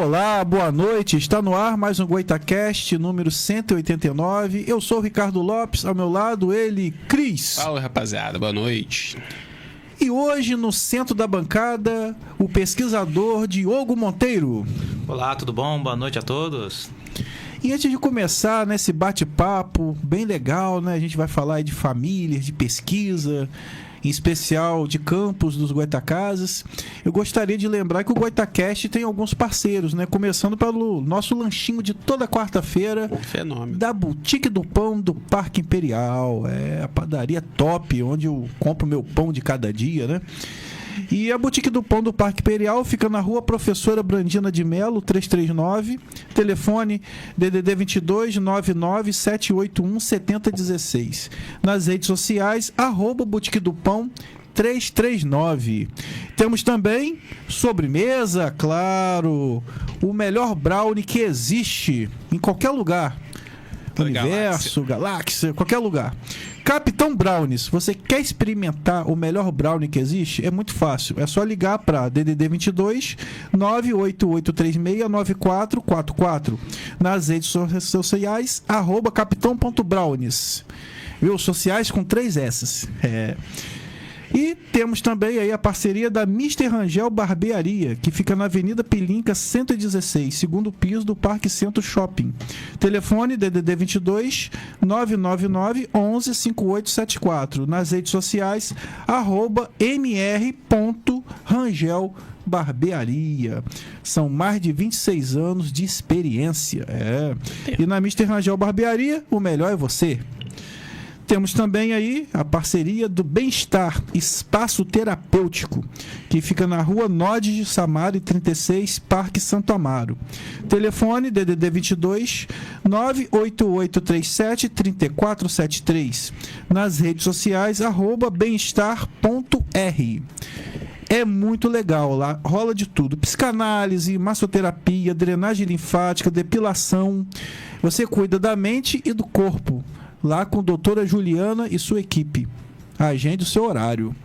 Olá, boa noite. Está no ar mais um Goitacast número 189. Eu sou o Ricardo Lopes, ao meu lado ele, Cris. Fala, rapaziada, boa noite. E hoje no centro da bancada, o pesquisador Diogo Monteiro. Olá, tudo bom? Boa noite a todos. E antes de começar nesse bate-papo bem legal, né? A gente vai falar aí de famílias, de pesquisa, em especial de campos dos Goitacazes. Eu gostaria de lembrar que o Goitacast tem alguns parceiros, né? Começando pelo nosso lanchinho de toda quarta-feira. Fenômeno. Da Boutique do Pão do Parque Imperial. É a padaria top, onde eu compro meu pão de cada dia, né? E a Boutique do Pão do Parque Imperial fica na rua Professora Brandina de Melo, 339. Telefone DDD 22 99 781 7016. Nas redes sociais, @Boutique do Pão 339. Temos também sobremesa, claro. O melhor brownie que existe em qualquer lugar. Universo, galáxia, qualquer lugar. Capitão Brownies, você quer experimentar o melhor brownie que existe? É muito fácil, é só ligar para DDD 22 98836 9444. Nas redes sociais, @capitão.brownies. Viu? Sociais com 3 S. E temos também aí a parceria da Mr. Rangel Barbearia, que fica na Avenida Pilinca 116, segundo piso do Parque Centro Shopping. Telefone DDD 22 999 11 5874. Nas redes sociais, @mr.rangelbarbearia. São mais de 26 anos de experiência. E na Mr. Rangel Barbearia, o melhor é você. Temos também aí a parceria do Bem-Estar Espaço Terapêutico, que fica na rua Nodes de Samari 36, Parque Santo Amaro. Telefone DDD 22 98837 3473. Nas redes sociais, @bemestar.r. É muito legal, lá rola de tudo: psicanálise, massoterapia, drenagem linfática, depilação. Você cuida da mente e do corpo, lá com a doutora Juliana e sua equipe. Agende o seu horário.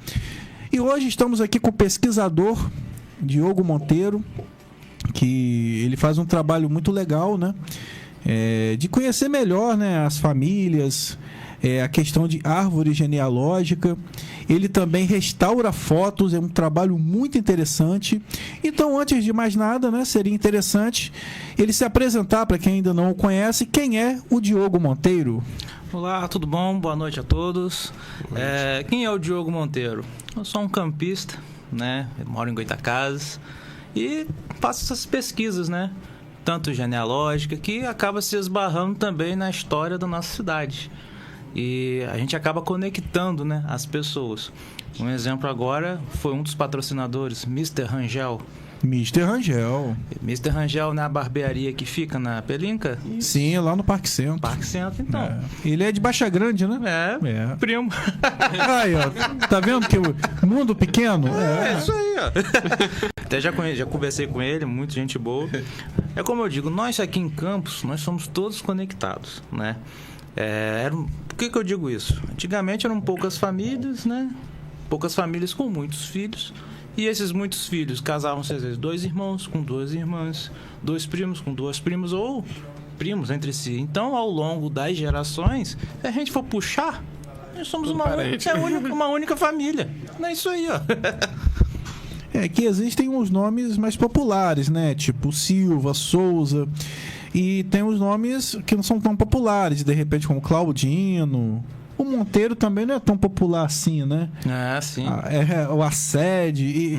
E hoje estamos aqui com o pesquisador Diogo Monteiro, que ele faz um trabalho muito legal, né? De conhecer melhor, né, as famílias, a questão de árvore genealógica. Ele também restaura fotos, é um trabalho muito interessante. Então, antes de mais nada, né, seria interessante ele se apresentar para quem ainda não o conhece. Quem é o Diogo Monteiro? Olá, tudo bom? Boa noite a todos. Quem é o Diogo Monteiro? Eu sou um campista, né? Eu moro em Goitacazes e faço essas pesquisas, né? Tanto genealógica, que acaba se esbarrando também na história da nossa cidade. E a gente acaba conectando, né, as pessoas. Um exemplo agora foi um dos patrocinadores, Mr. Rangel. Mr. Rangel. Mr. Rangel, né, a barbearia que fica na Pelinca? Sim, lá no Parque Centro. Parque Centro, então. Ele é de Baixa Grande, né? Primo. Aí, ó. Tá vendo que o mundo pequeno? É isso aí, ó. Até já conversei com ele, muita gente boa. É como eu digo, nós aqui em Campos, nós somos todos conectados, né? Por que eu digo isso? Antigamente eram poucas famílias, né? Poucas famílias com muitos filhos. E esses muitos filhos casavam-se, às vezes, 2 irmãos com 2 irmãs, 2 primos com 2 primos, ou primos entre si. Então, ao longo das gerações, se a gente for puxar, nós somos uma única família. Não é isso aí, ó. Que existem uns nomes mais populares, né? Tipo Silva, Souza. E tem os nomes que não são tão populares, de repente, como Claudino. O Monteiro também não é tão popular assim, né? Sim. O Assede.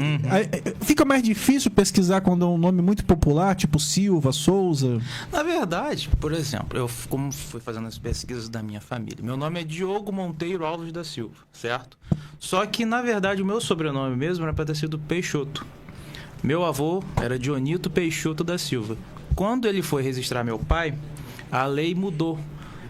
Fica mais difícil pesquisar quando é um nome muito popular, tipo Silva, Souza. Na verdade, por exemplo, eu como fui fazendo as pesquisas da minha família, meu nome é Diogo Monteiro Alves da Silva, certo? Só que, na verdade, o meu sobrenome mesmo era para ter sido Peixoto. Meu avô era Dionito Peixoto da Silva. Quando ele foi registrar meu pai, a lei mudou.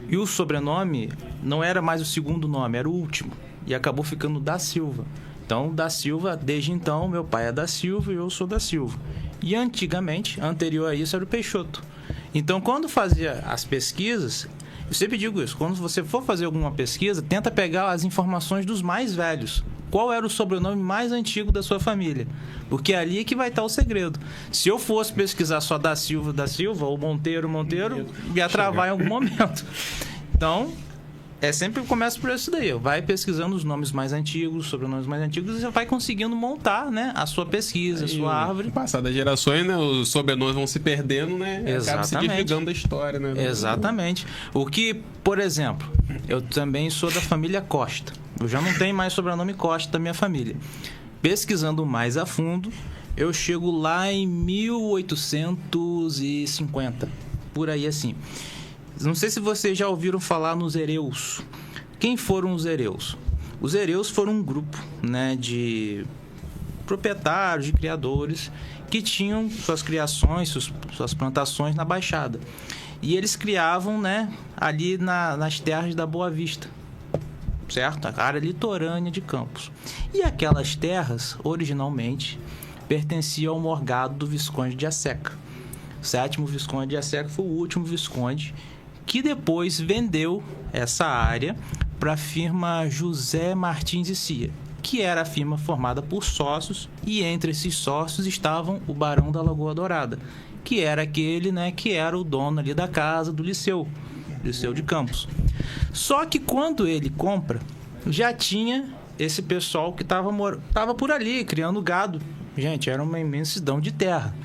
E o sobrenome não era mais o segundo nome, era o último. E acabou ficando da Silva. Então, da Silva, desde então, meu pai é da Silva e eu sou da Silva. E antigamente, anterior a isso, era o Peixoto. Então, quando fazia as pesquisas, eu sempre digo isso, quando você for fazer alguma pesquisa, tenta pegar as informações dos mais velhos. qual era o sobrenome mais antigo da sua família. Porque ali é que vai estar o segredo. Se eu fosse pesquisar só da Silva, ou Monteiro, ia travar em algum momento. Então, sempre começa por isso daí. Vai pesquisando os nomes mais antigos, sobrenomes mais antigos, e você vai conseguindo montar, né, a sua pesquisa, a sua árvore. Passadas gerações, né, os sobrenomes vão se perdendo, né? Acaba se desligando da história, né? Exatamente. O que, por exemplo, eu também sou da família Costa. Eu já não tenho mais sobrenome Costa da minha família. Pesquisando mais a fundo, eu chego lá em 1850, por aí assim. Não sei se vocês já ouviram falar nos Hereus. Quem foram os Hereus? Os Hereus foram um grupo, né, de proprietários, de criadores, que tinham suas criações, suas plantações na Baixada. E eles criavam, né, ali nas terras da Boa Vista, certo? A área litorânea de Campos. E aquelas terras, originalmente, pertenciam ao morgado do Visconde de Asseca. O 7º Visconde de Asseca foi o último Visconde que depois vendeu essa área para a firma José Martins e Cia, que era a firma formada por sócios, e entre esses sócios estavam o Barão da Lagoa Dourada, que era aquele, né, que era o dono ali da casa do Liceu de Campos. Só que quando ele compra, já tinha esse pessoal que estava por ali, criando gado. Gente, era uma imensidão de terra.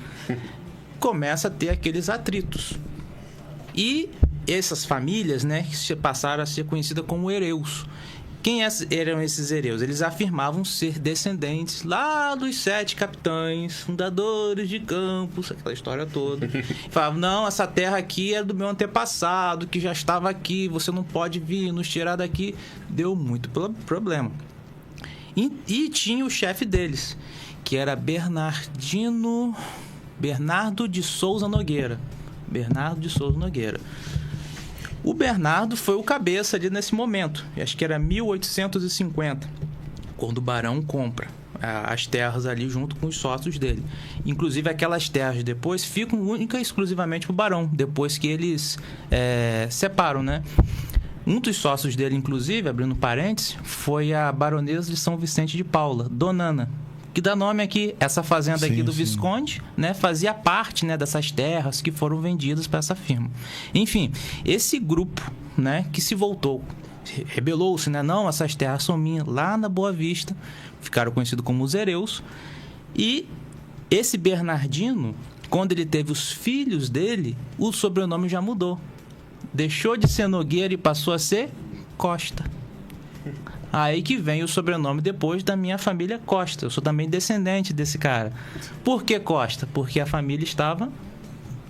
Começa a ter aqueles atritos. E essas famílias, né, que passaram a ser conhecidas como Hereus. Quem eram esses Hereus? Eles afirmavam ser descendentes lá dos 7 capitães, fundadores de Campos, aquela história toda. Falavam, não, essa terra aqui é do meu antepassado, que já estava aqui, você não pode vir nos tirar daqui. Deu muito problema. E tinha o chefe deles, que era Bernardo de Souza Nogueira. O Bernardo foi o cabeça ali nesse momento. Acho que era 1850, quando o barão compra as terras ali junto com os sócios dele. Inclusive, aquelas terras depois ficam única e exclusivamente para o barão, depois que eles separam, né? Um dos sócios dele, inclusive, abrindo parênteses, foi a baronesa de São Vicente de Paula, Dona Ana, que dá nome aqui, essa fazenda aqui do Visconde, né, fazia parte, né, dessas terras que foram vendidas para essa firma. Enfim, esse grupo, né, que se voltou, rebelou-se, né, não, essas terras são minhas, lá na Boa Vista, ficaram conhecidos como os Hereus. E esse Bernardino, quando ele teve os filhos dele, o sobrenome já mudou. Deixou de ser Nogueira e passou a ser Costa. Aí que vem o sobrenome depois da minha família Costa. Eu sou também descendente desse cara. Por que Costa? Porque a família estava,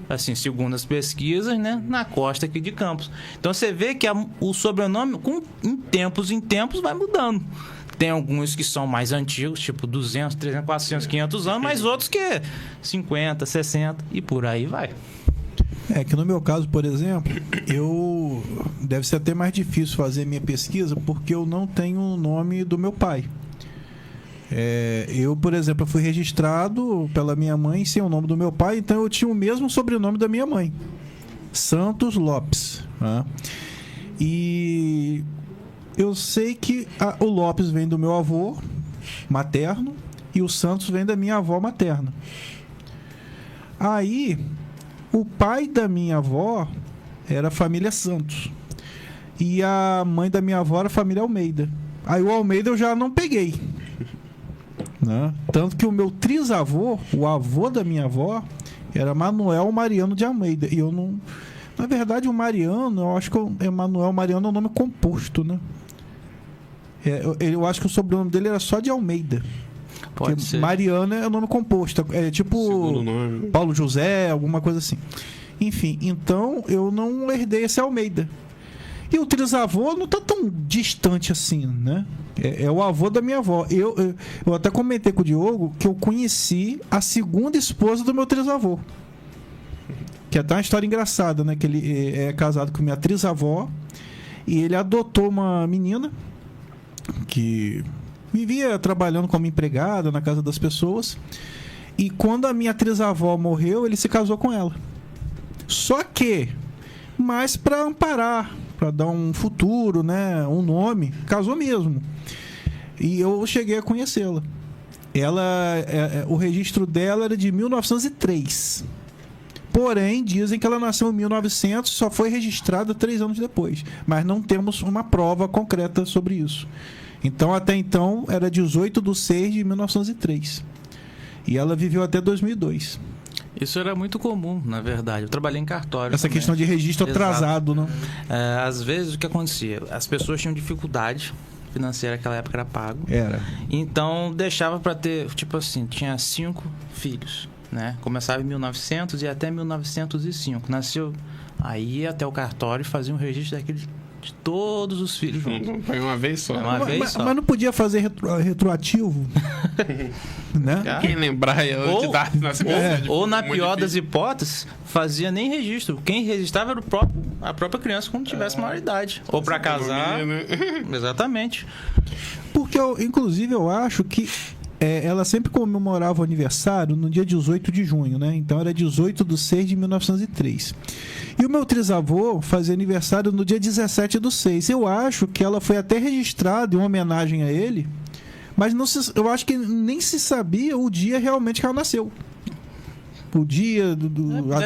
assim, segundo as pesquisas, né, na costa aqui de Campos. Então você vê que o sobrenome, em tempos, vai mudando. Tem alguns que são mais antigos, tipo 200, 300, 400, 500 anos, mas outros que 50, 60 e por aí vai. Que no meu caso, por exemplo, deve ser até mais difícil fazer minha pesquisa porque eu não tenho o nome do meu pai. Eu, por exemplo, fui registrado pela minha mãe sem o nome do meu pai, então eu tinha o mesmo sobrenome da minha mãe, Santos Lopes, né? E eu sei que o Lopes vem do meu avô materno e o Santos vem da minha avó materna. Aí o pai da minha avó era a família Santos. E a mãe da minha avó era a família Almeida. Aí o Almeida eu já não peguei, né? Tanto que o meu trisavô, o avô da minha avó, era Manuel Mariano de Almeida. E eu não... Na verdade, o Mariano, eu acho que Manuel Mariano é um nome composto, né? Eu acho que o sobrenome dele era só de Almeida. Pode ser. Mariana é nome composto. É tipo Paulo José, alguma coisa assim. Enfim, então eu não herdei esse Almeida. E o trisavô não tá tão distante assim, né? É o avô da minha avó. Eu até comentei com o Diogo que eu conheci a segunda esposa do meu trisavô. Que é até uma história engraçada, né? Que ele é casado com minha trisavó e ele adotou uma menina que vivia trabalhando como empregada na casa das pessoas. E quando a minha trisavó morreu, ele se casou com ela. Só que, mais para amparar, para dar um futuro, né, um nome, casou mesmo. E eu cheguei a conhecê-la. O registro dela era de 1903. Porém, dizem que ela nasceu em 1900 e só foi registrada 3 anos depois. Mas não temos uma prova concreta sobre isso. Então, até então, era 18/6/1903. E ela viveu até 2002. Isso era muito comum, na verdade. Eu trabalhei em cartório. Essa também. questão de registro atrasado, né? Às vezes, o que acontecia? As pessoas tinham dificuldade financeira, naquela época era pago. Era. Então, deixava para ter, tipo assim, tinha 5 filhos, né? Começava em 1900 e até 1905. Nasceu, aí ia até o cartório e fazia um registro daquele... de todos os filhos juntos. Foi uma vez só. Mas não podia fazer retroativo? Né? Quem lembrar de dar nascimento. Ou na pior das hipóteses, fazia nem registro. Quem registrava era a própria criança quando tivesse maioridade. Ou para casar. Exatamente. Porque, inclusive, eu acho que ela sempre comemorava o aniversário no dia 18 de junho, né? Então era 18/6/1903. E o meu trisavô fazia aniversário no dia 17/6. Eu acho que ela foi até registrada em homenagem a ele, mas eu acho que nem se sabia o dia realmente que ela nasceu. O dia, a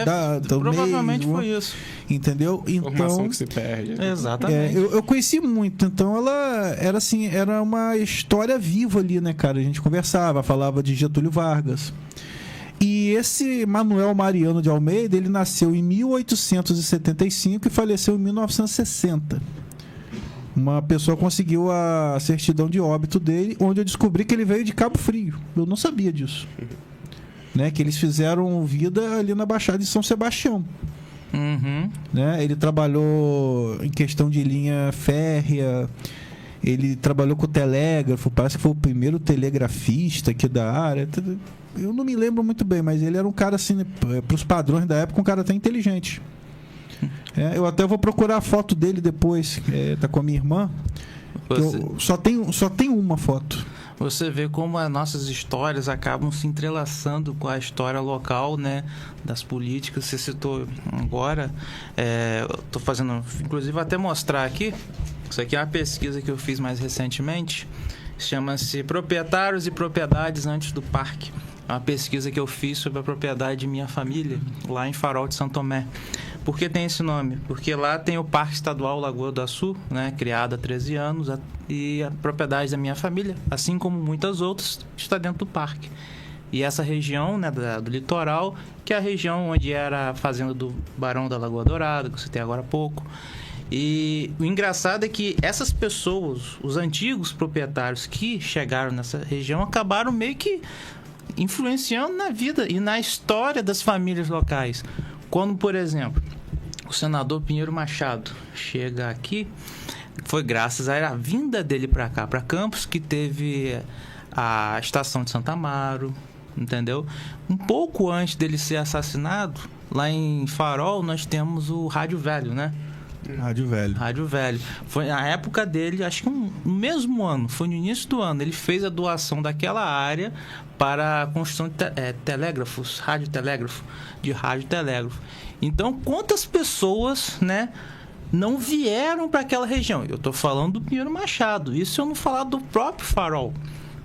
data, o mês. Provavelmente foi isso. Entendeu? Informação Então, que se perde. Exatamente. Eu conheci muito. Então ela era assim, era uma história viva ali, né, cara? A gente conversava, falava de Getúlio Vargas. E esse Manuel Mariano de Almeida, ele nasceu em 1875 e faleceu em 1960. Uma pessoa conseguiu a certidão de óbito dele, onde eu descobri que ele veio de Cabo Frio. Eu não sabia disso. Né? Que eles fizeram vida ali na Baixada de São Sebastião. Uhum. Né? Ele trabalhou em questão de linha férrea, ele trabalhou com o telégrafo, parece que foi o primeiro telegrafista aqui da área. Eu não me lembro muito bem, mas ele era um cara assim, para os padrões da época, um cara até inteligente. Eu até vou procurar a foto dele depois, tá com a minha irmã. Só tem uma foto. Você vê como as nossas histórias acabam se entrelaçando com a história local, né? Das políticas. Você citou agora. Estou fazendo, inclusive, vou até mostrar aqui. Isso aqui é uma pesquisa que eu fiz mais recentemente. Chama-se Proprietários e Propriedades Antes do Parque. É uma pesquisa que eu fiz sobre a propriedade de minha família, lá em Farol de São Tomé. Por que tem esse nome? Porque lá tem o Parque Estadual Lagoa do Açu, né, criado há 13 anos, e a propriedade da minha família, assim como muitas outras, está dentro do parque. E essa região, né, do litoral, que é a região onde era a fazenda do Barão da Lagoa Dourada, que eu citei agora há pouco. E o engraçado é que essas pessoas, os antigos proprietários que chegaram nessa região, acabaram meio que influenciando na vida e na história das famílias locais. Quando, por exemplo, o senador Pinheiro Machado chega aqui, foi graças à vinda dele para cá, para Campos, que teve a estação de Santa Amaro, entendeu? Um pouco antes dele ser assassinado, lá em Farol, nós temos o Rádio Velho, né? Rádio Velho. Foi na época dele, acho que no mesmo ano, foi no início do ano, ele fez a doação daquela área para a construção de telégrafos, de radiotelégrafo. Então, quantas pessoas, né, não vieram para aquela região? Eu estou falando do Pinheiro Machado, isso eu não falar do próprio Farol.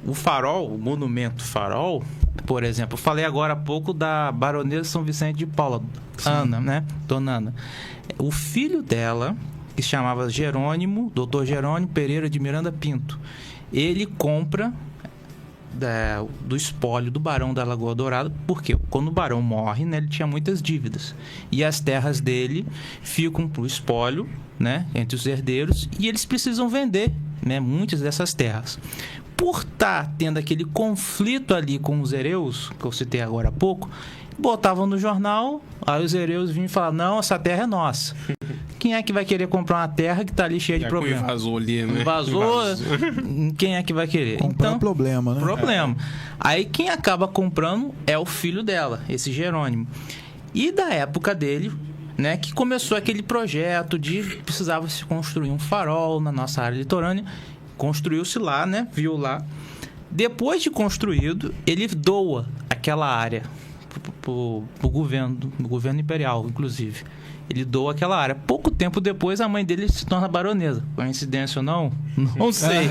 O Farol, o monumento Farol, por exemplo, eu falei agora há pouco da Baronesa São Vicente de Paula, Ana, né? Dona Ana. O filho dela, que se chamava Jerônimo, Dr. Jerônimo Pereira de Miranda Pinto, ele compra do espólio do Barão da Lagoa Dourada, porque quando o Barão morre, né, ele tinha muitas dívidas. E as terras dele ficam para o espólio, né, entre os herdeiros, e eles precisam vender, né, muitas dessas terras. Por estar tendo aquele conflito ali com os hereus, que eu citei agora há pouco, botavam no jornal, aí os hereus vinham e falavam, não, essa terra é nossa. Quem é que vai querer comprar uma terra que está ali cheia de problemas? Invasou ali, né? Invasou, quem é que vai querer? Comprar então, problema, né? Problema. Aí quem acaba comprando é o filho dela, esse Jerônimo. E da época dele, né, que começou aquele projeto de precisava se construir um farol na nossa área litorânea. Construiu-se lá, né? Viu lá. Depois de construído, ele doa aquela área pro governo imperial, inclusive. Ele doa aquela área. Pouco tempo depois, a mãe dele se torna baronesa. Coincidência ou não? Não sei.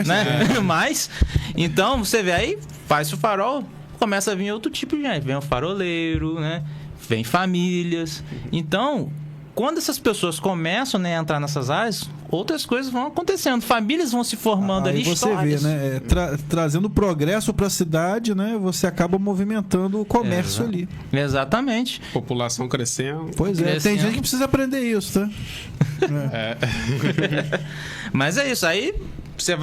Né? Mas, então, você vê aí, faz o farol, começa a vir outro tipo de gente. Vem o faroleiro, né? Vem famílias. Então, quando essas pessoas começam, né, a entrar nessas áreas, outras coisas vão acontecendo. Famílias vão se formando ali, você histórias. vê, né? Trazendo progresso para a cidade, né? Você acaba movimentando o comércio ali. Exatamente. População crescendo. Pois é, tem gente que precisa aprender isso, tá? Mas é isso. Aí,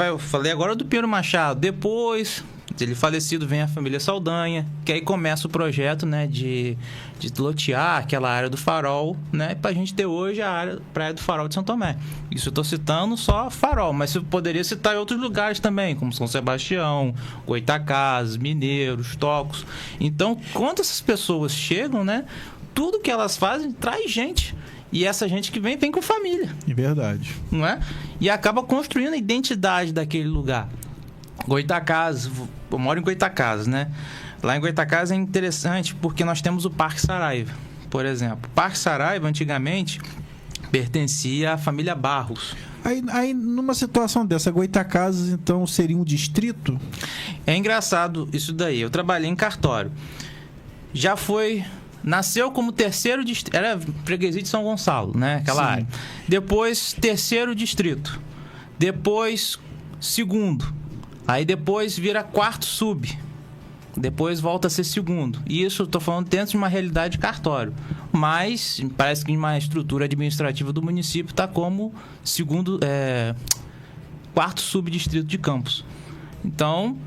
eu falei agora do Pinheiro Machado. Depois... ele falecido, vem a família Saldanha, que aí começa o projeto, né, de lotear aquela área do Farol, né, pra gente ter hoje a área Praia do Farol de São Tomé. Isso eu tô citando só Farol, mas eu poderia citar em outros lugares também, como São Sebastião, Goitacazes, Mineiros, Tocos. Então, quando essas pessoas chegam, né, tudo que elas fazem traz gente. E essa gente que vem com família. É verdade. Não é? E acaba construindo a identidade daquele lugar. Goitacazes, eu moro em Goitacazes, né? Lá em Goitacazes é interessante porque nós temos o Parque Saraiva, por exemplo. O Parque Saraiva, antigamente, pertencia à família Barros. Aí numa situação dessa, Goitacazes, então, seria um distrito? É engraçado isso daí. Eu trabalhei em cartório. Já foi... Nasceu como terceiro distrito. Era freguesia de São Gonçalo, né? Aquela área. Depois, terceiro distrito. Depois, segundo. Aí depois vira quarto sub. Depois volta a ser segundo. E isso eu estou falando dentro de uma realidade de cartório. Mas parece que uma estrutura administrativa do município está como quarto subdistrito de Campos. Então,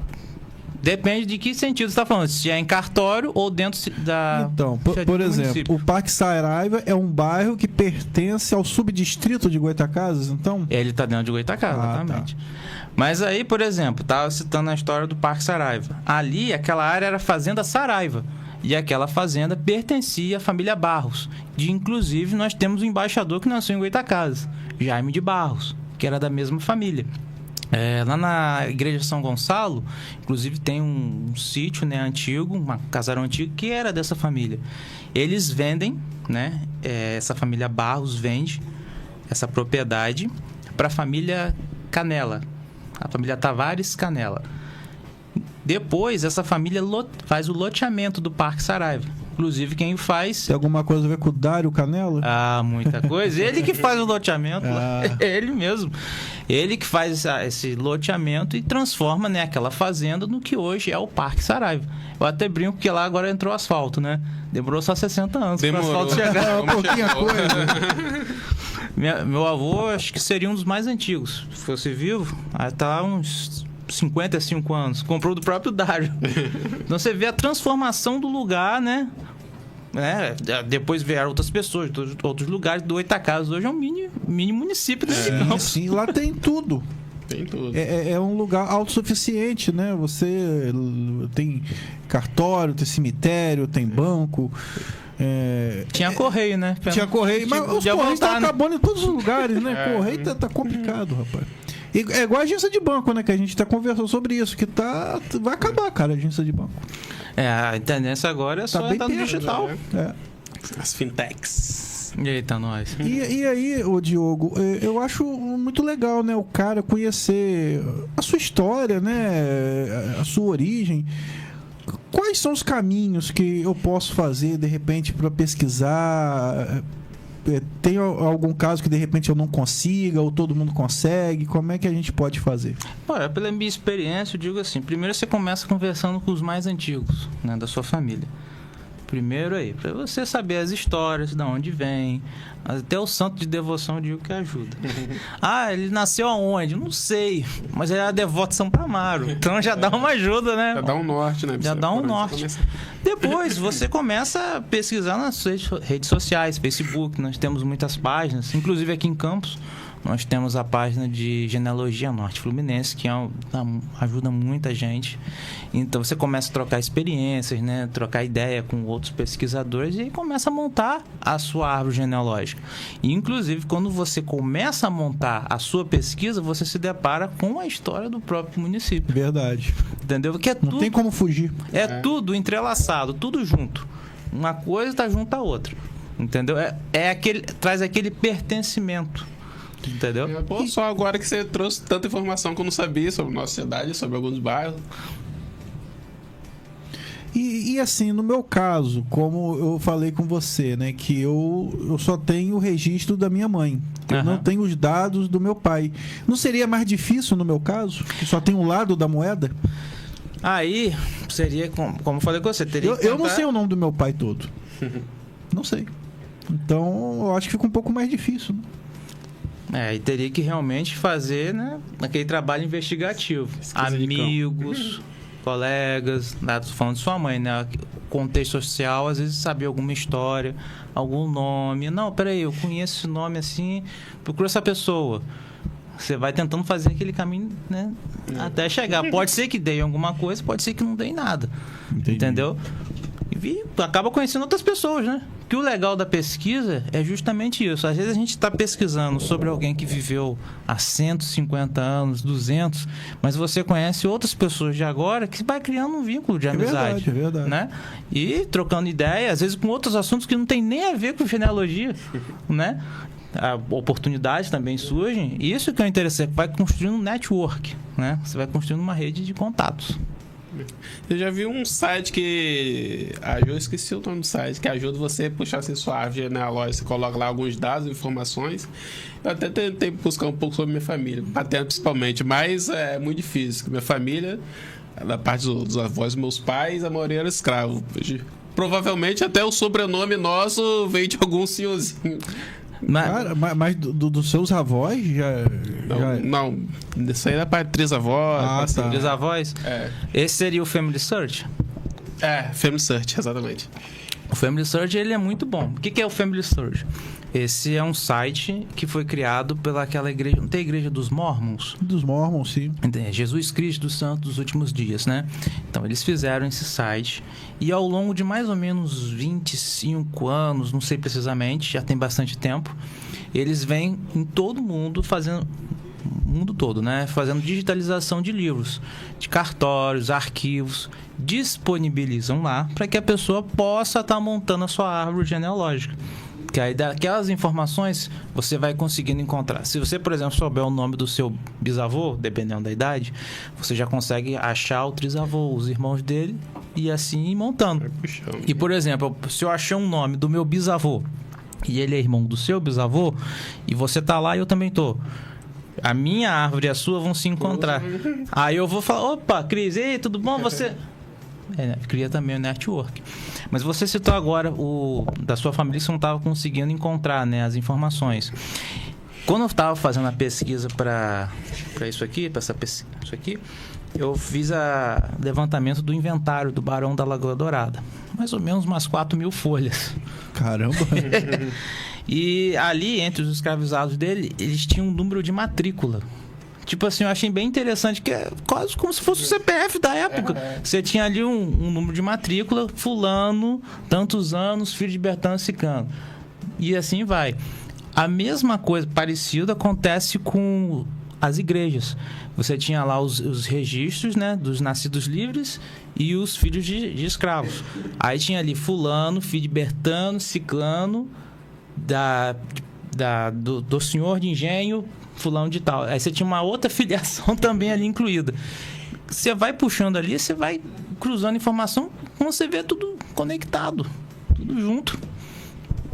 depende de que sentido você está falando. Se é em cartório ou dentro da... Então, por exemplo, o Parque Saraiva é um bairro que pertence ao subdistrito de Goitacazes, então? Ele está dentro de Goitacazes, exatamente. Tá. Mas aí, por exemplo, estava citando a história do Parque Saraiva. Ali, aquela área era Fazenda Saraiva. E aquela fazenda pertencia à família Barros. Inclusive, nós temos um embaixador que nasceu em Goitacazes, Jaime de Barros, que era da mesma família. Lá na igreja de São Gonçalo, inclusive tem um sítio, né, antigo, um casarão antigo, que era dessa família. Eles vendem, né, essa família Barros vende essa propriedade para a família Canela, a família Tavares Canela. Depois, essa família faz o loteamento do Parque Saraiva. Inclusive, quem o faz... Tem alguma coisa a ver com o Dário Canela? Ah, muita coisa. Ele que faz o loteamento. Ele mesmo. Ele que faz esse loteamento e transforma, né, aquela fazenda no que hoje é o Parque Saraiva. Eu até brinco que lá agora entrou asfalto, né? Demorou só 60 anos para o asfalto chegar. Pouquinha coisa. Meu avô, acho que seria um dos mais antigos. Se fosse vivo, está uns 55 anos. Comprou do próprio Dário. Então você vê a transformação do lugar, né? Depois vieram outras pessoas de outros lugares. Do Goitacazes hoje é um mini município desse campo. Sim, lá tem tudo. Tem tudo. É um lugar autossuficiente, né? Você tem cartório, tem cemitério, tem banco. Tinha correio, né? Tinha correio, mas os correios estão acabando em todos os lugares, né? Correio tá complicado, rapaz. É igual a agência de banco, né? Que a gente tá conversando sobre isso, que vai acabar, cara, a agência de banco. A tendência agora é só estar no digital. As fintechs. Eita, nós. E aí, ô Diogo, eu acho muito legal, né? O cara conhecer a sua história, né? A sua origem. Quais são os caminhos que eu posso fazer, de repente, para pesquisar? Tem algum caso que de repente eu não consiga ou todo mundo consegue? Como é que a gente pode fazer? Olha, pela minha experiência, eu digo assim: primeiro você começa conversando com os mais antigos, né, da sua família. Primeiro aí, para você saber as histórias, de onde vem. Até o santo de devoção eu digo que ajuda. Ele nasceu aonde? Não sei. Mas ele era devoto de São Amaro. Então já dá uma ajuda, né? Já dá um norte, né? Já dá um norte. Depois você começa a pesquisar nas redes sociais, Facebook. Nós temos muitas páginas, inclusive aqui em Campos. Nós temos a página de genealogia Norte Fluminense, que ajuda muita gente. Então, você começa a trocar experiências, né? Trocar ideia com outros pesquisadores e começa a montar a sua árvore genealógica. E, inclusive, quando você começa a montar a sua pesquisa, você se depara com a história do próprio município. Verdade. Entendeu? Porque não tem como fugir. Tudo entrelaçado, tudo junto. Uma coisa está junto à outra. Entendeu? Traz aquele pertencimento. Entendeu? Pô, só agora que você trouxe tanta informação que eu não sabia sobre a nossa cidade, sobre alguns bairros. E assim, no meu caso, como eu falei com você, né, que eu só tenho o registro da minha mãe. Eu não tenho os dados do meu pai. Não seria mais difícil no meu caso? Que só tem um lado da moeda? Aí, seria, como eu falei com você, teria que eu não sei o nome do meu pai todo. Não sei. Então, eu acho que fica um pouco mais difícil, né? E teria que realmente fazer, né, aquele trabalho investigativo. Amigos, colegas, né, tô falando de sua mãe, né? Contexto social, às vezes saber alguma história, algum nome. Não, peraí, eu conheço esse nome assim, procura essa pessoa. Você vai tentando fazer aquele caminho, né, até chegar. Pode ser que dê alguma coisa, pode ser que não dê nada. Entendi. Entendeu? E acaba conhecendo outras pessoas, né? Que o legal da pesquisa é justamente isso. Às vezes a gente está pesquisando sobre alguém que viveu há 150 anos, 200, mas você conhece outras pessoas de agora que vai criando um vínculo de amizade. É verdade. Né? E trocando ideia, às vezes com outros assuntos que não tem nem a ver com genealogia, né? Oportunidades também surgem. Isso que é interessante, vai construindo um network, né? Você vai construindo uma rede de contatos. Eu já vi um site que ajuda, eu esqueci o nome do site, que ajuda você a puxar assim, sua árvore genealógica. Você coloca lá alguns dados, informações. Eu até tentei buscar um pouco sobre minha família, paterna principalmente, mas é muito difícil. Minha família, da parte dos avós, meus pais, a maioria era escravo. Provavelmente até o sobrenome nosso veio de algum senhorzinho. Cara, mas dos seus avós Não, isso aí é da parte de trisavós. Tá. Trisavós? Esse seria o Family Search? Family Search, exatamente. O Family Search, ele é muito bom. O que é o Family Search? Esse é um site que foi criado pelaquela igreja... Não tem a igreja dos Mormons? Dos Mormons, sim. Jesus Cristo dos Santos dos Últimos Dias, né? Então, eles fizeram esse site e ao longo de mais ou menos 25 anos, não sei precisamente, já tem bastante tempo, eles vêm em todo mundo fazendo... mundo todo, né? Fazendo digitalização de livros, de cartórios, arquivos, disponibilizam lá para que a pessoa possa estar montando a sua árvore genealógica. Que aí daquelas informações você vai conseguindo encontrar. Se você, por exemplo, souber o nome do seu bisavô, dependendo da idade, você já consegue achar o trisavô, os irmãos dele e assim ir montando. E, por exemplo, se eu achar um nome do meu bisavô e ele é irmão do seu bisavô e você tá lá e eu também tô, a minha árvore e a sua vão se encontrar. Aí eu vou falar, opa, Cris, ei, tudo bom? Você... cria também o network. Mas você citou agora da sua família que você não estava conseguindo encontrar, né, as informações. Quando eu estava fazendo a pesquisa para isso aqui, isso aqui, eu fiz o levantamento do inventário do Barão da Lagoa Dourada. Mais ou menos umas 4.000 folhas. Caramba! E ali, entre os escravizados dele, eles tinham um número de matrícula. Tipo assim, eu achei bem interessante, que é quase como se fosse o CPF da época. Você tinha ali um número de matrícula, fulano, tantos anos, filho de Bertano Sicano. E assim vai. A mesma coisa, parecida, acontece com as igrejas. Você tinha lá os registros, né, dos nascidos livres e os filhos de escravos. Aí tinha ali fulano, filho de Bertano Sicano, do senhor de engenho, fulano de tal. Aí você tinha uma outra filiação também ali incluída. Você vai puxando ali, você vai cruzando informação, quando você vê tudo conectado, tudo junto.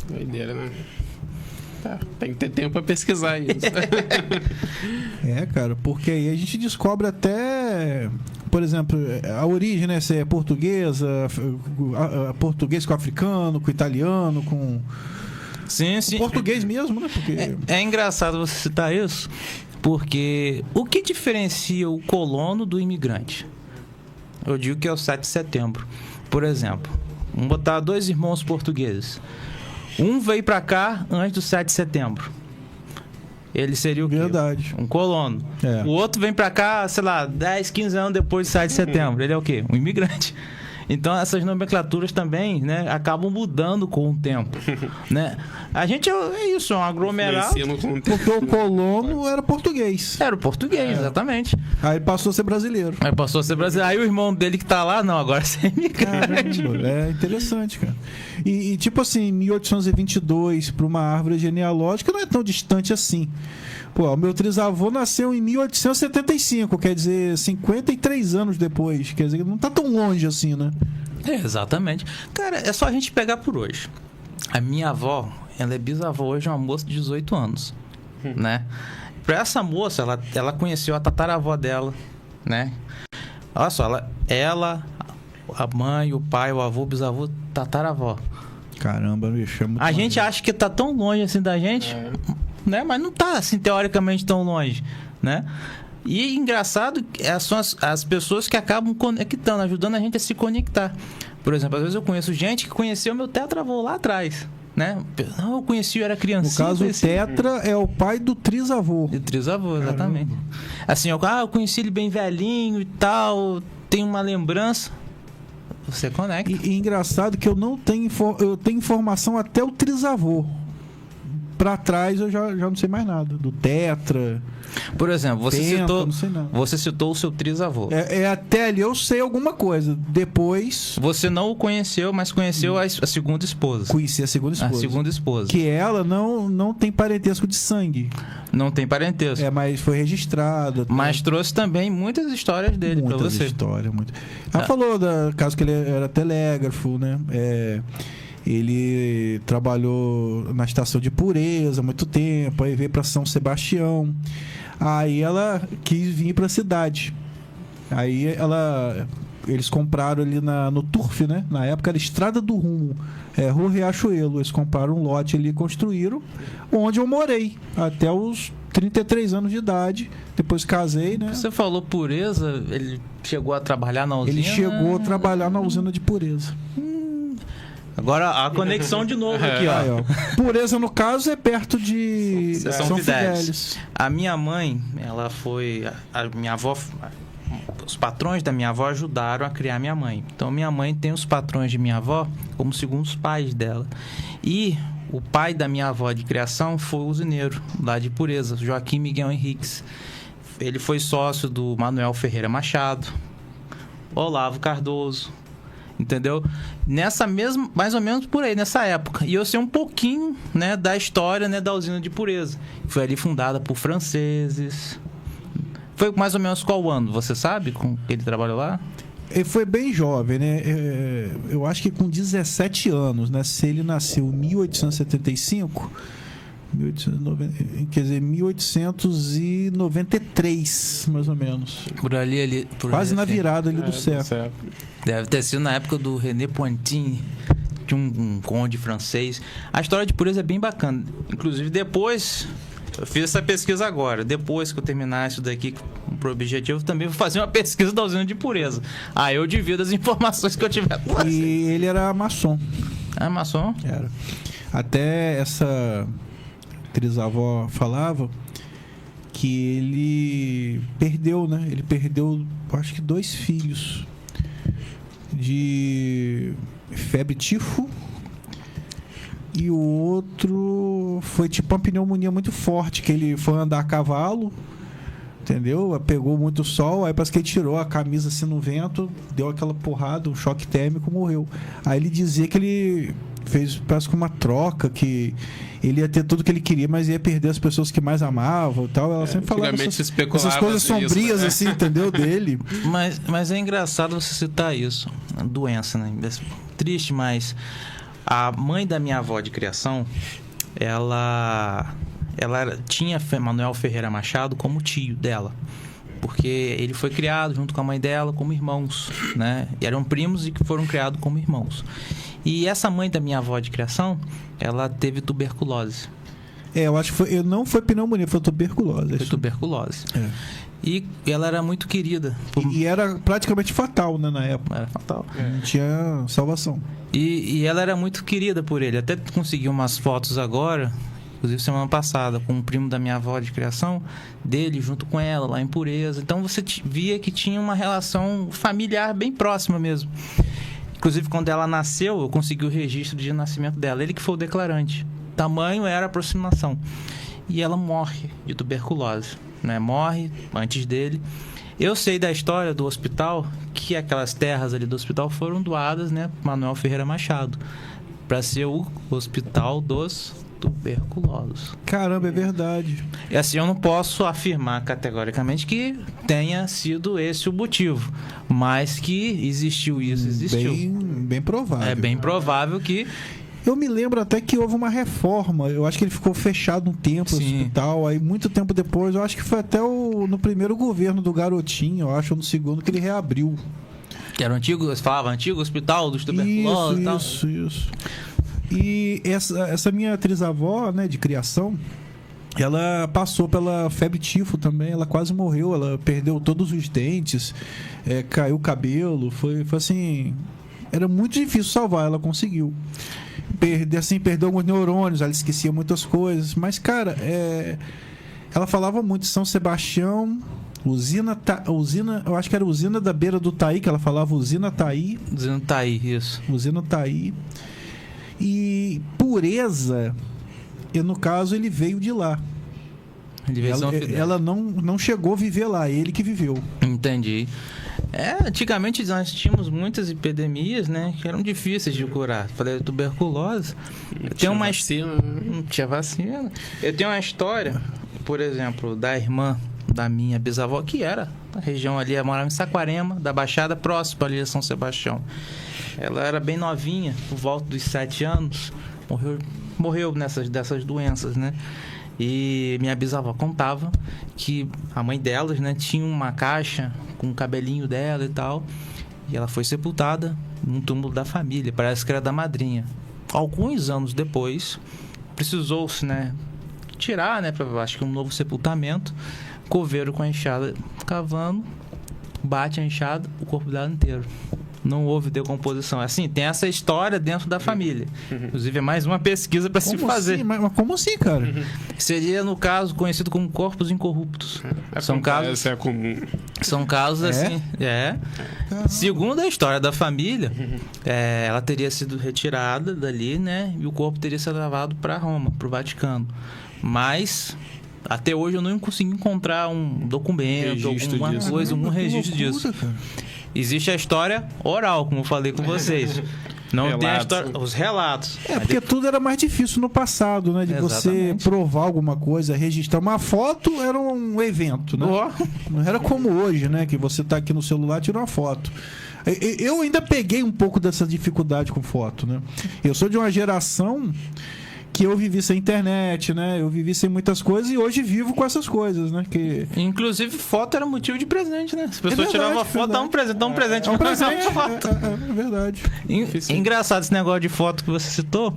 Doideira, né? Tá, tem que ter tempo para pesquisar isso. Cara, porque aí a gente descobre até, por exemplo, a origem, né? Se é portuguesa, português com africano, com italiano, com... Sim. Português mesmo, né? Porque... É engraçado você citar isso, porque o que diferencia o colono do imigrante? Eu digo que é o 7 de setembro. Por exemplo, vamos botar 2 irmãos portugueses. Um veio pra cá antes do 7 de setembro. Ele seria o quê? Verdade. Um colono. O outro vem pra cá, sei lá, 10, 15 anos depois do 7 de setembro. Ele é o quê? Um imigrante. Então essas nomenclaturas também, né, acabam mudando com o tempo, né? A gente é isso, é um aglomerado. Porque o colono era português. Era o português, exatamente. Aí passou a ser brasileiro. Aí passou a ser brasileiro. Aí o irmão dele que tá lá, não, agora você é imigrante. Caramba, é interessante, cara. E tipo assim, 1822 para uma árvore genealógica não é tão distante assim. Pô, o meu trisavô nasceu em 1875, quer dizer, 53 anos depois. Quer dizer, não tá tão longe assim, né? É, exatamente. Cara, é só a gente pegar por hoje. A minha avó, ela é bisavó hoje, é uma moça de 18 anos, né? Pra essa moça, ela conheceu a tataravó dela, né? Olha só, ela, a mãe, o pai, o avô, o bisavô, tataravó. Caramba, bicho, é muito A gente acha que tá tão longe assim da gente, né? Mas não tá assim teoricamente tão longe, né? E engraçado são as pessoas que acabam conectando, ajudando a gente a se conectar. Por exemplo, às vezes eu conheço gente que conheceu meu tetravô lá atrás, né? Não, eu conheci, eu era criancinha. No caso, o tetra é o pai do trisavô. De trisavô, exatamente. Assim, eu conheci ele bem velhinho e tal, tem uma lembrança. Você conecta. E engraçado que eu não tenho eu tenho informação até o trisavô. Pra trás eu já não sei mais nada. Do tetra. Por exemplo, não sei nada. você citou o seu trisavô. Até ali eu sei alguma coisa. Depois. Você não o conheceu, mas conheceu a segunda esposa. Conheci a segunda esposa. A segunda esposa. Que ela não tem parentesco de sangue. Não tem parentesco. Mas foi registrada. Mas trouxe também muitas histórias dele pra você. Ela falou do caso que ele era telégrafo, né? Ele trabalhou na estação de Pureza há muito tempo, aí veio para São Sebastião. Aí ela quis vir para a cidade. Aí eles compraram ali no Turf, né? Na época era Estrada do Rumo, Rua Riachuelo. Eles compraram um lote ali e construíram, onde eu morei até os 33 anos de idade. Depois casei, né? Você falou Pureza, ele chegou a trabalhar na usina? Ele chegou a trabalhar na usina de Pureza. Agora a conexão de novo aqui, ó. Pureza, no caso, é perto de São Fidélis. A minha mãe, ela foi... A minha avó... Os patrões da minha avó ajudaram a criar minha mãe. Então, minha mãe tem os patrões de minha avó como segundos pais dela. E o pai da minha avó de criação foi o usineiro, lá de Pureza, Joaquim Miguel Henriques. Ele foi sócio do Manuel Ferreira Machado, Olavo Cardoso, entendeu? Nessa mesma, mais ou menos por aí, nessa época. E eu sei um pouquinho, né, da história, né, da usina de Pureza. Foi ali fundada por franceses. Foi mais ou menos qual ano? Você sabe com que ele trabalhou lá? Ele foi bem jovem, né? Eu acho que com 17 anos, né? Se ele nasceu em 1875, 1893, mais ou menos. Por ali. Quase na virada ali do século. Deve ter sido na época do René Pointin, de um conde francês. A história de Pureza é bem bacana. Inclusive, depois... Eu fiz essa pesquisa agora. Depois que eu terminar isso daqui pro objetivo, também vou fazer uma pesquisa da usina de Pureza. Aí eu divido as informações que eu tiver com você. E ele era maçom. Ah, maçom? Era. Até essa trisavó falava que ele perdeu, né? Ele perdeu, acho que 2 filhos de febre tifo. E o outro foi tipo uma pneumonia muito forte, que ele foi andar a cavalo, entendeu? Pegou muito sol, aí parece que ele tirou a camisa assim no vento, deu aquela porrada, um choque térmico, morreu. Aí ele dizia que ele fez, parece que uma troca, que ele ia ter tudo que ele queria, mas ia perder as pessoas que mais amavam e tal. Ela sempre falava essas coisas sombrias, né? Assim, entendeu? Dele. Mas é engraçado você citar isso. A doença, né? Triste, mas... A mãe da minha avó de criação, ela tinha Manuel Ferreira Machado como tio dela. Porque ele foi criado junto com a mãe dela como irmãos, né? E eram primos e que foram criados como irmãos. E essa mãe da minha avó de criação, ela teve tuberculose. Eu acho que não foi pneumonia, foi tuberculose. Foi tuberculose. E ela era muito querida. E era praticamente fatal, né, na época. Era fatal. Não tinha salvação. E ela era muito querida por ele. Até consegui umas fotos agora, inclusive semana passada, com um primo da minha avó de criação, dele junto com ela, lá em Pureza. Então você via que tinha uma relação familiar bem próxima mesmo. Inclusive, quando ela nasceu, eu consegui o registro de nascimento dela. Ele que foi o declarante. Tamanho era a aproximação. E ela morre de tuberculose, né? Morre antes dele. Eu sei da história do hospital, que aquelas terras ali do hospital foram doadas, né, para Manuel Ferreira Machado, para ser o Hospital dos Tuberculosos. Caramba, é verdade. E assim, eu não posso afirmar categoricamente que tenha sido esse o motivo, mas que existiu isso, existiu. Bem provável. É bem provável que... Eu me lembro até que houve uma reforma. Eu acho que ele ficou fechado um tempo, o hospital. Aí, muito tempo depois, eu acho que foi até no primeiro governo do Garotinho, eu acho, ou no segundo, que ele reabriu. Que era o antigo, você falava, antigo Hospital dos Tuberculosos e tal. Isso. E essa minha trisavó, né, de criação, ela passou pela febre tifo também. Ela quase morreu, ela perdeu todos os dentes, caiu o cabelo. Foi assim... Era muito difícil salvar, ela conseguiu. Perdeu alguns neurônios, ela esquecia muitas coisas. Mas, cara, ela falava muito de São Sebastião, usina, eu acho que era usina da beira do Taí, que ela falava usina Taí. Usina Taí, isso. Usina Taí. E Pureza, no caso, ele veio de lá. Ela não chegou a viver lá, ele que viveu. Entendi. Antigamente nós tínhamos muitas epidemias, né, que eram difíceis de curar. Falei de tuberculose. Não tinha vacina. Eu tenho uma história, por exemplo, da irmã da minha bisavó, que era na região ali, ela morava em Saquarema, da Baixada, próximo ali a São Sebastião. Ela era bem novinha, por volta dos 7 anos, morreu dessas doenças, né? E minha bisavó contava que a mãe delas, né, tinha uma caixa com o cabelinho dela e tal, e ela foi sepultada num túmulo da família, parece que era da madrinha. Alguns anos depois, precisou-se, né, tirar, né, para acho que um novo sepultamento. Coveiro com a enxada cavando, bate a enxada, o corpo dela inteiro. Não houve decomposição. Assim, tem essa história dentro da família. Inclusive, é mais uma pesquisa para se fazer. Assim? Mas como assim, cara? Seria, no caso, conhecido como corpos incorruptos. São casos... É comum. São casos assim... Segundo a história da família, ela teria sido retirada dali, né? E o corpo teria sido levado para Roma, para o Vaticano. Mas... Até hoje eu não consegui encontrar um documento, alguma coisa, algum registro disso. Cara. Existe a história oral, como eu falei com vocês. Não tem a história, os relatos. Porque tudo era mais difícil no passado, né? De você provar alguma coisa, registrar. Uma foto era um evento, né? Não era como hoje, né? Que você tá aqui no celular e tira uma foto. Eu ainda peguei um pouco dessa dificuldade com foto, né? Eu sou de uma geração que eu vivi sem internet, né? Eu vivi sem muitas coisas e hoje vivo com essas coisas, né? Que... Inclusive, foto era motivo de presente, né? As pessoas tiravam foto, dá um presente. É um presente. É verdade. Engraçado esse negócio de foto que você citou.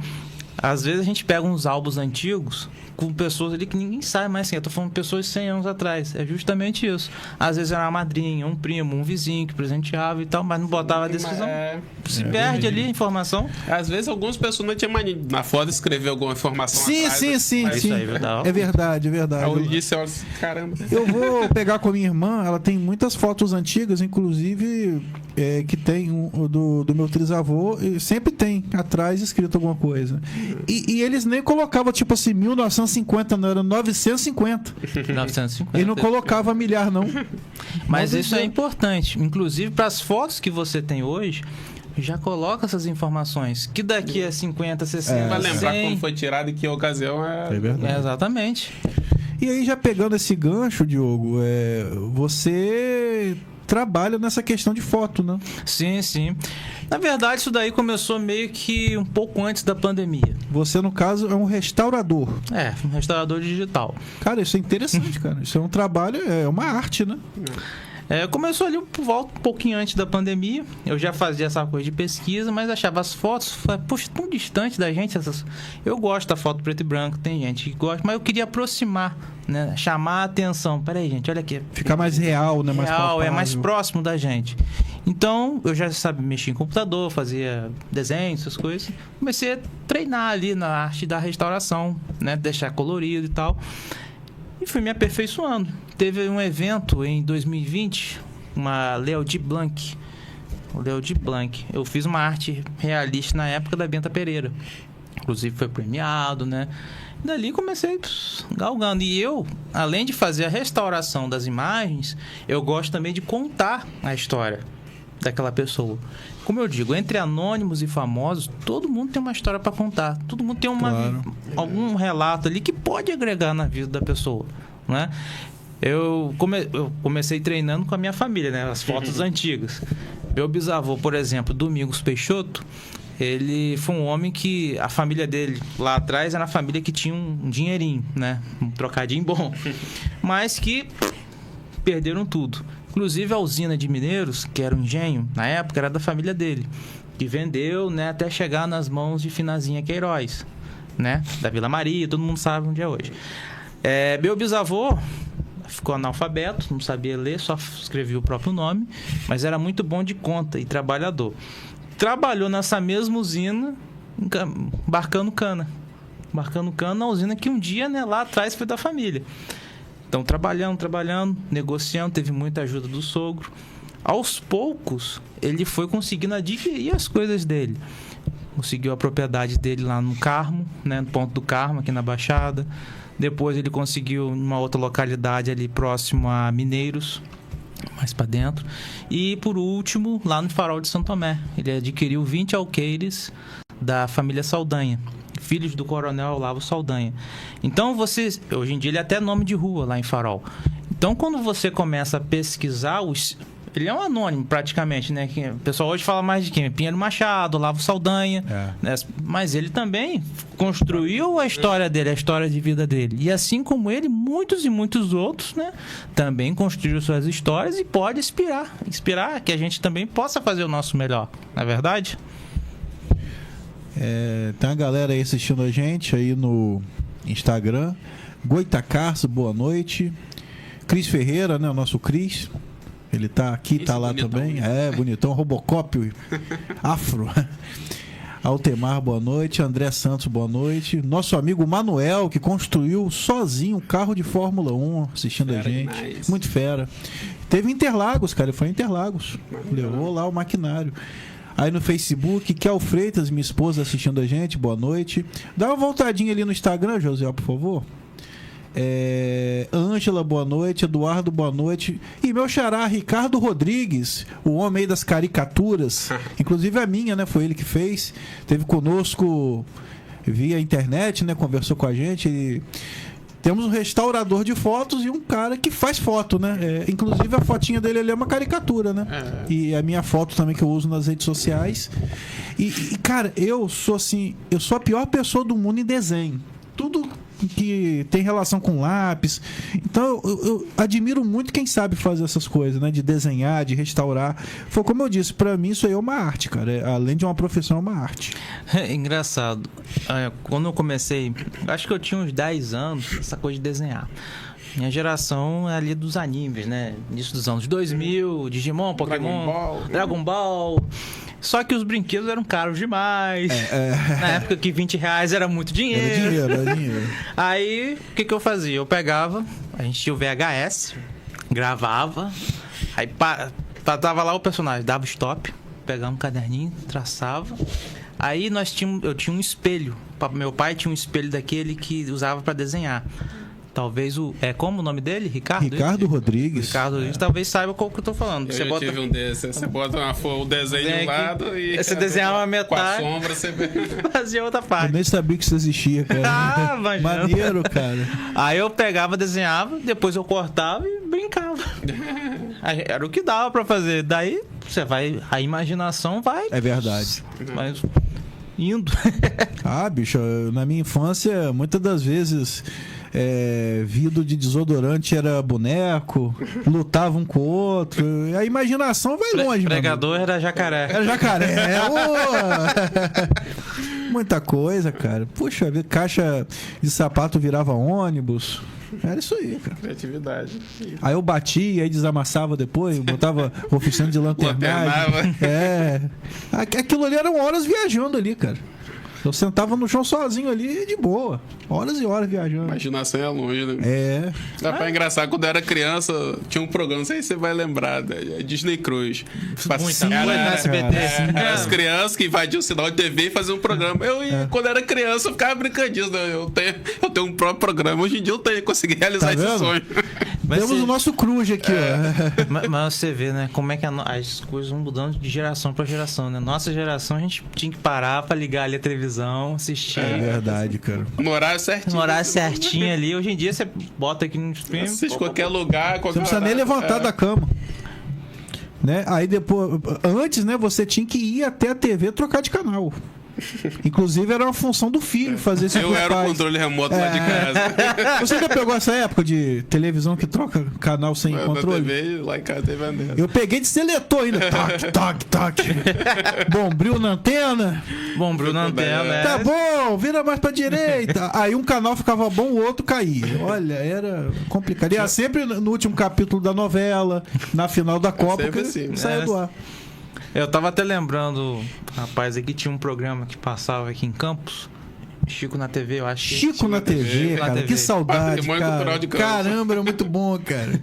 Às vezes a gente pega uns álbuns antigos com pessoas ali que ninguém sabe mais assim. Eu tô falando de pessoas de 100 anos atrás. É justamente isso. Às vezes era uma madrinha, um primo, um vizinho que presenteava e tal, mas não botava a descrição. Se perde ali a informação. Às vezes algumas pessoas não tinham mania na foto escrever alguma informação atrás. Sim. Isso aí, é verdade. Aí disse, caramba. Eu vou pegar com a minha irmã, ela tem muitas fotos antigas, inclusive que tem do meu trisavô, e sempre tem atrás escrito alguma coisa. E eles nem colocavam, tipo assim, 1950, não, era 950. 950. E não colocava milhar, não. Mas isso é importante. Inclusive, para as fotos que você tem hoje, já coloca essas informações. Que daqui a 50, 60, vai lembrar como foi tirado e que ocasião é verdade. Exatamente. E aí, já pegando esse gancho, Diogo, você trabalha nessa questão de foto, né? Sim. Na verdade, isso daí começou meio que um pouco antes da pandemia. Você, no caso, é um restaurador. Um restaurador digital. Cara, isso é interessante, cara. Isso é um trabalho, é uma arte, né? Começou ali por volta um pouquinho antes da pandemia. Eu já fazia essa coisa de pesquisa, mas achava as fotos, poxa, tão distante da gente. Eu gosto da foto preto e branco, tem gente que gosta, mas eu queria aproximar, né? Chamar a atenção. Peraí, gente, olha aqui. Ficar mais real, né? Mais próximo da gente. Então, eu já sabia mexer em computador, fazia desenhos, essas coisas. Comecei a treinar ali na arte da restauração, né? Deixar colorido e tal. E fui me aperfeiçoando. Teve um evento em 2020, uma Léo de Blanc, Leodir Blanc. Eu fiz uma arte realista na época da Benta Pereira. Inclusive foi premiado, né? Dali comecei galgando. E eu, além de fazer a restauração das imagens, eu gosto também de contar a história daquela pessoa. Como eu digo, entre anônimos e famosos, todo mundo tem uma história para contar. Todo mundo tem algum relato ali que pode agregar na vida da pessoa, né? Eu comecei treinando com a minha família, né? As fotos antigas. Meu bisavô, por exemplo, Domingos Peixoto, ele foi um homem que a família dele lá atrás era uma família que tinha um dinheirinho, né? Um trocadinho bom, mas que perderam tudo. Inclusive a usina de Mineiros, que era um engenho, na época era da família dele, que vendeu, né, até chegar nas mãos de Finazinha Queiroz, né? Da Vila Maria, todo mundo sabe onde é hoje. Meu bisavô ficou analfabeto, não sabia ler, só escrevia o próprio nome, mas era muito bom de conta e trabalhador. Trabalhou nessa mesma usina, embarcando cana na usina que um dia, né, lá atrás foi da família. Então, trabalhando, negociando, teve muita ajuda do sogro. Aos poucos, ele foi conseguindo adquirir as coisas dele. Conseguiu a propriedade dele lá no Carmo, né, no Ponto do Carmo, aqui na Baixada. Depois ele conseguiu uma outra localidade ali próximo a Mineiros, mais para dentro. E por último, lá no Farol de Santo Tomé, ele adquiriu 20 alqueires da família Saldanha, filhos do coronel Olavo Saldanha. Então hoje em dia ele é até nome de rua lá em Farol. Então quando você começa a pesquisar ele é um anônimo praticamente, né? O pessoal hoje fala mais de quem? Pinheiro Machado, Olavo Saldanha, né? Mas ele também construiu a história dele, a história de vida dele. E assim como ele, muitos e muitos outros, né? Também construíram suas histórias e pode inspirar que a gente também possa fazer o nosso melhor, não é verdade? Tem uma galera aí assistindo a gente aí no Instagram. Goitacarso, boa noite. Cris Ferreira, né? O nosso Cris. Ele tá aqui, tá lá bonitão, também. Bonitão. Robocop, afro. Altemar, boa noite. André Santos, boa noite. Nosso amigo Manuel, que construiu sozinho um carro de Fórmula 1, assistindo a gente. Demais. Muito fera. Teve Interlagos, cara. Ele foi em Interlagos. Levou lá o maquinário. Aí no Facebook, Kel Freitas, minha esposa, assistindo a gente, boa noite. Dá uma voltadinha ali no Instagram, José, por favor. Ângela, boa noite. Eduardo, boa noite. E meu xará, Ricardo Rodrigues, o homem aí das caricaturas. Inclusive a minha, né? Foi ele que fez. Teve conosco via internet, né? Conversou com a gente. E temos um restaurador de fotos e um cara que faz foto, né? Inclusive a fotinha dele ali é uma caricatura, né? E a minha foto também que eu uso nas redes sociais. E cara, eu sou a pior pessoa do mundo em desenho. Tudo que tem relação com lápis. Então eu admiro muito quem sabe fazer essas coisas, né? De desenhar, de restaurar. Foi como eu disse, pra mim isso aí é uma arte, cara. Além de uma profissão, é uma arte. Engraçado. Quando eu comecei, acho que eu tinha uns 10 anos, essa coisa de desenhar. Minha geração é ali dos animes, né? Início dos anos 2000, Digimon, Pokémon, Dragon Ball. Só que os brinquedos eram caros demais. Na época que R$20 era muito dinheiro. Era dinheiro. Aí, o que eu fazia? Eu pegava, a gente tinha o VHS, gravava, aí tava lá o personagem, dava stop, pegava um caderninho, traçava. Aí eu tinha um espelho. Meu pai tinha um espelho daquele que usava para desenhar. Talvez como o nome dele? Ricardo Rodrigues. Ricardo Rodrigues, talvez saiba qual que eu tô falando. Eu tive um desse. Você bota o desenho de um lado e... Você desenhava uma metade. Com a sombra, você fazia outra parte. Eu nem sabia que isso existia, cara. Maneiro, cara. Aí eu pegava, desenhava, depois eu cortava e brincava. Era o que dava pra fazer. Daí, a imaginação vai... É verdade. Mas... indo. Bicho, na minha infância, muitas das vezes... vidro de desodorante era boneco, lutava um com o outro. A imaginação vai longe, Pregador era jacaré. Era jacaré. Muita coisa, cara. Puxa vida, caixa de sapato virava ônibus. Era isso aí, cara. Criatividade. Aí eu batia, aí desamassava depois, botava oficina de lanternagem. Aquilo ali eram horas viajando ali, cara. Eu sentava no chão sozinho ali, de boa. Horas e horas viajando. Imaginação é longe, né? É. É engraçado, quando eu era criança, tinha um programa, não sei se você vai lembrar, né? Disney Cruz. Muita coisa no SBT. As crianças que invadiam o sinal de TV e faziam um programa. Quando era criança, eu ficava brincando disso. Né? Eu tenho um próprio programa. Hoje em dia eu consegui realizar esse sonho. Temos o nosso Cruz aqui, ó. Mas você vê, né? Como é que as coisas vão mudando de geração pra geração, né? Nossa geração, a gente tinha que parar pra ligar ali a televisão, assistir. É verdade, cara. No horário certinho. No horário certinho ali. Hoje em dia você bota aqui no stream. Assiste qualquer lugar, Você não precisa nem levantar da cama. Né? Aí depois, antes, né, você tinha que ir até a TV trocar de canal. Inclusive era uma função do filho fazer isso. Eu era o controle remoto lá de casa. Você já pegou essa época de televisão que troca canal sem controle? Na TV, lá em casa teve a dessa. Eu peguei de seletor ainda. Toque, toque, toque. Bombril na antena. Bombril na antena, né? Tá bom, vira mais pra direita. Aí um canal ficava bom, o outro caía. Olha, era complicado. E era sempre no último capítulo da novela, na final da Copa, sempre que assim, saia do ar. Eu tava até lembrando, rapaz, aqui tinha um programa que passava aqui em Campos. Chico na TV, eu acho. Chico na TV, cara. Que saudade, cara. Caramba, era muito bom, cara.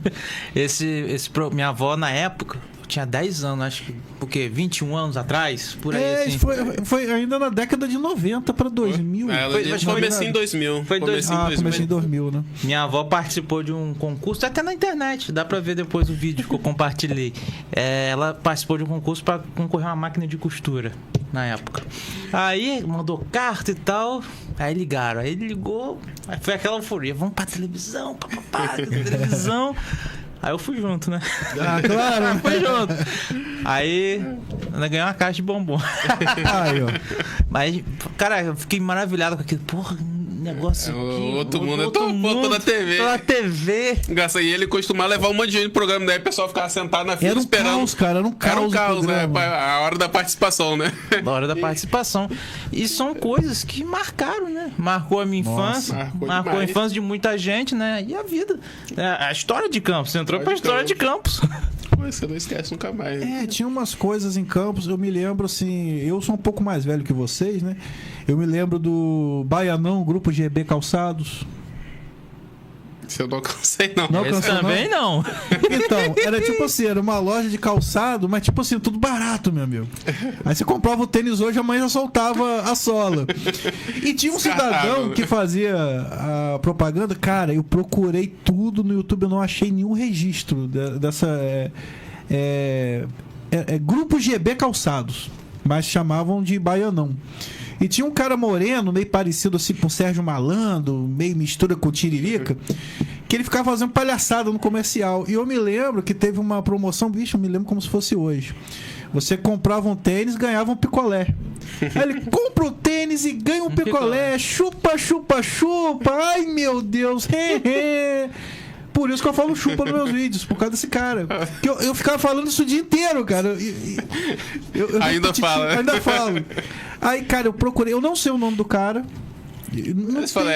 Minha avó, na época, tinha 10 anos, acho que, o quê? 21 anos atrás? Por aí, assim. Foi ainda na década de 90 pra 2000. Comecinho em 2000. Foi comecinho em 2000, né? Minha avó participou de um concurso, até na internet, dá pra ver depois o vídeo que eu compartilhei. Ela participou de um concurso pra concorrer a uma máquina de costura, na época. Aí, mandou carta e tal, aí ligaram. Aí ele ligou, aí foi aquela euforia, vamos pra televisão, televisão. Aí eu fui junto, né? Ah, claro. Fui junto. Aí, ela ganhou uma caixa de bombom. Aí, ó. Mas, cara, eu fiquei maravilhado com aquilo. Porra, negócio aqui. Outro mundo. Eu tô na TV. Tô na TV. E ele costumava levar um monte de gente no programa, daí o pessoal ficava sentado na fila era esperando. Caos, cara, era um caos, né? A hora da participação, né? A hora da participação. E são coisas que marcaram, né? Marcou a minha infância. Marcou a infância de muita gente, né? E a vida. A história de Campos. Você entrou pra história de Campos. Você não esquece nunca mais. Tinha umas coisas em Campos, eu me lembro assim, eu sou um pouco mais velho que vocês, né? Eu me lembro do Baianão, Grupo GB Calçados. Se eu não alcancei, não. Esse também não. Então, era tipo assim, era uma loja de calçado, mas tipo assim, tudo barato, meu amigo. Aí você comprava o tênis hoje, a mãe já soltava a sola. E tinha um cidadão que fazia a propaganda. Cara, eu procurei tudo no YouTube, eu não achei nenhum registro dessa... Grupo GB Calçados, mas chamavam de Baianão. E tinha um cara moreno, meio parecido assim com o Sérgio Malandro, meio mistura com o Tiririca, que ele ficava fazendo palhaçada no comercial. E eu me lembro que teve uma promoção, bicho, eu me lembro como se fosse hoje. Você comprava um tênis, ganhava um picolé. Aí ele compra o tênis e ganha um picolé. Chupa, chupa, chupa. Ai, meu Deus. Por isso que eu falo chupa nos meus vídeos, por causa desse cara. Que eu ficava falando isso o dia inteiro, cara. Ainda falo. Aí, cara, eu procurei. Eu não sei o nome do cara.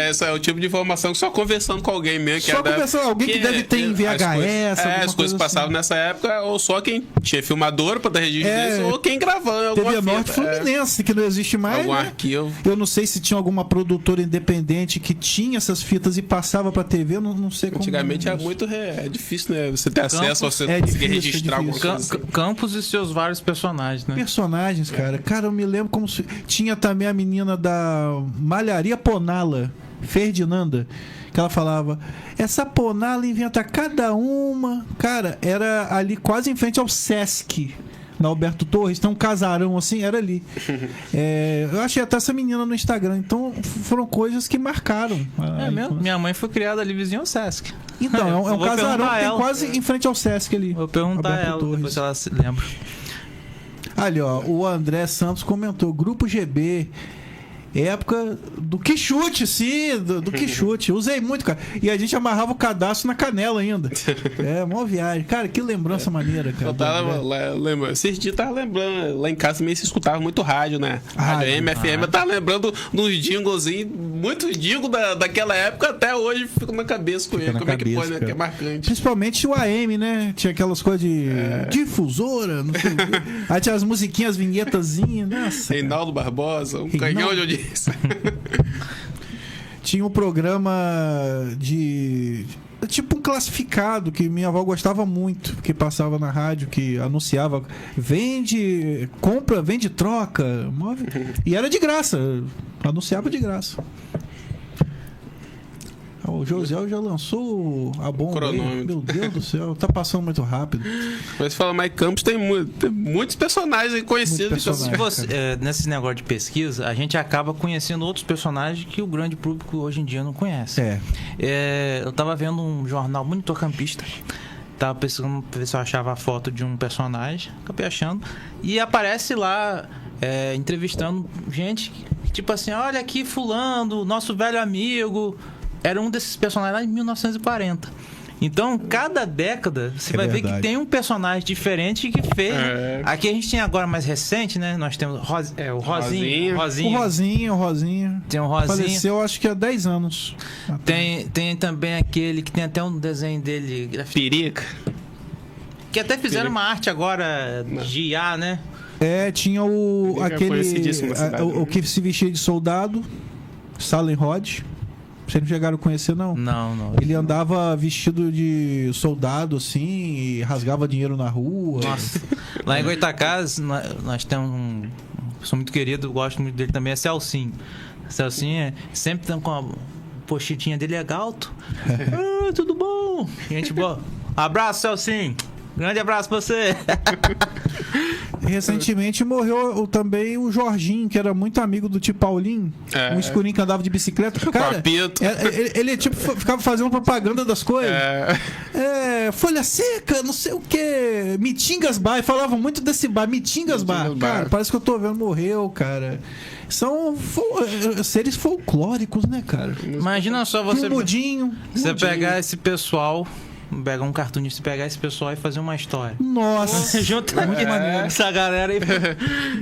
Esse é o tipo de informação que só conversando com alguém mesmo. Só conversando, alguém que deve ter em VHS. As coisas passavam nessa época, ou só quem tinha filmador pra ter registro disso, ou quem gravava. TV Norte Fluminense, que não existe mais. Algum né? arquivo. Eu não sei se tinha alguma produtora independente que tinha essas fitas e passava pra TV, não sei como. Antigamente era muito. É difícil, né? Você ter acesso, você conseguir registrar alguma coisa. Assim. Campos e seus vários personagens, né? Personagens, cara. Cara, eu me lembro como se. Tinha também a menina da Malharia Ponala, Ferdinanda, que ela falava, essa Ponala inventa cada uma. Cara, era ali quase em frente ao Sesc, na Alberto Torres, tem um casarão assim, era ali. Eu achei até essa menina no Instagram. Então foram coisas que marcaram. Mesmo? Minha mãe foi criada ali vizinho ao Sesc. Então, é um casarão que tem quase em frente ao Sesc ali. Vou perguntar a ela, depois ela se lembra. Ali, ó, o André Santos comentou, Grupo GB, época do Quixote, sim, do Quixote. Usei muito, cara. E a gente amarrava o cadastro na canela ainda. Mó viagem. Cara, que lembrança maneira, cara. Eu tava lembrando. Esses dias eu tava lembrando. Lá em casa também se escutava muito rádio, né? Rádio AM, FM. Eu tava lembrando nos jinglezinhos, muitos jingles daquela época, até hoje fico na cabeça com ele. Como é que pode, né? Que é marcante. Principalmente o AM, né? Tinha aquelas coisas de difusora, não sei. Aí tinha as musiquinhas, vinhetazinhas. Nossa. Reinaldo Barbosa, um canhão de cabeça. Tinha um programa de... tipo um classificado que minha avó gostava muito, que passava na rádio, que anunciava vende, compra, vende, troca, e era de graça, anunciava de graça. O Josiel já lançou a bomba aí. Meu Deus do céu, tá passando muito rápido. Mas fala, Mike Campos tem muitos personagens aí conhecidos. Nesse negócio de pesquisa, a gente acaba conhecendo outros personagens que o grande público hoje em dia não conhece. Eu tava vendo um jornal Monitor Campista, tava pesquisando pra ver se eu achava a foto de um personagem, acabei achando, e aparece lá entrevistando gente, tipo assim, olha aqui fulano, nosso velho amigo. Era um desses personagens lá em 1940. Então, cada década, você vai ver que tem um personagem diferente que fez. Aqui a gente tem agora mais recente, né? Nós temos o Rosinho. O Rosinho. Tem o Rosinho. Faleceu, acho que há 10 anos. Tem também aquele que tem até um desenho dele. Perica. Que até fizeram uma arte agora de IA, né? Tinha o que se vestia de soldado, Salem Rod. Vocês não chegaram a conhecer, não? Não. Ele andava vestido de soldado, assim, e rasgava dinheiro na rua. Nossa. Lá em Goitacazes, nós temos um pessoa muito querido, gosto muito dele também, é Celcinho. Celcinho sempre com a pochetinha dele, é galto. Tudo bom? Gente boa. Abraço, Celcinho. Grande abraço pra você. Recentemente morreu também o Jorginho, que era muito amigo do tio Paulinho. Um escurinho que andava de bicicleta. Cara, ele tipo ficava fazendo propaganda das coisas. Folha seca, não sei o que. Mitingas Bar. Falavam muito desse bar, Mitingas Bar. Cara, parece que eu tô vendo, morreu, cara. São seres folclóricos, né, cara? Imagina só você. Mudinho. Você pegar esse pessoal. Pegar um cartunista, pegar esse pessoal e fazer uma história. Nossa! Junta essa galera aí.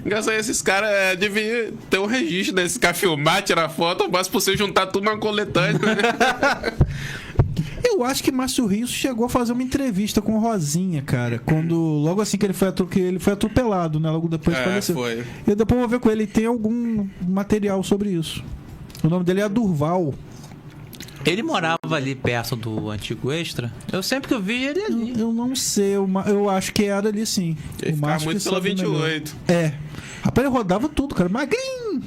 Engraçado, esses caras deviam ter um registro, né? Esse cara filmar, tirar foto, mas por você juntar tudo na coletânea. Eu acho que Márcio Rios chegou a fazer uma entrevista com o Rosinha, cara. Logo assim que ele foi atropelado, né? Logo depois faleceu. Foi. Eu depois vou ver com ele, tem algum material sobre isso. O nome dele é Durval. Ele morava ali perto do antigo Extra? Eu sempre que eu vi ele ali. Eu não sei, eu acho que era ali sim. Ele ficava muito pela 28. Rapaz, ele rodava tudo, cara. Magrinho.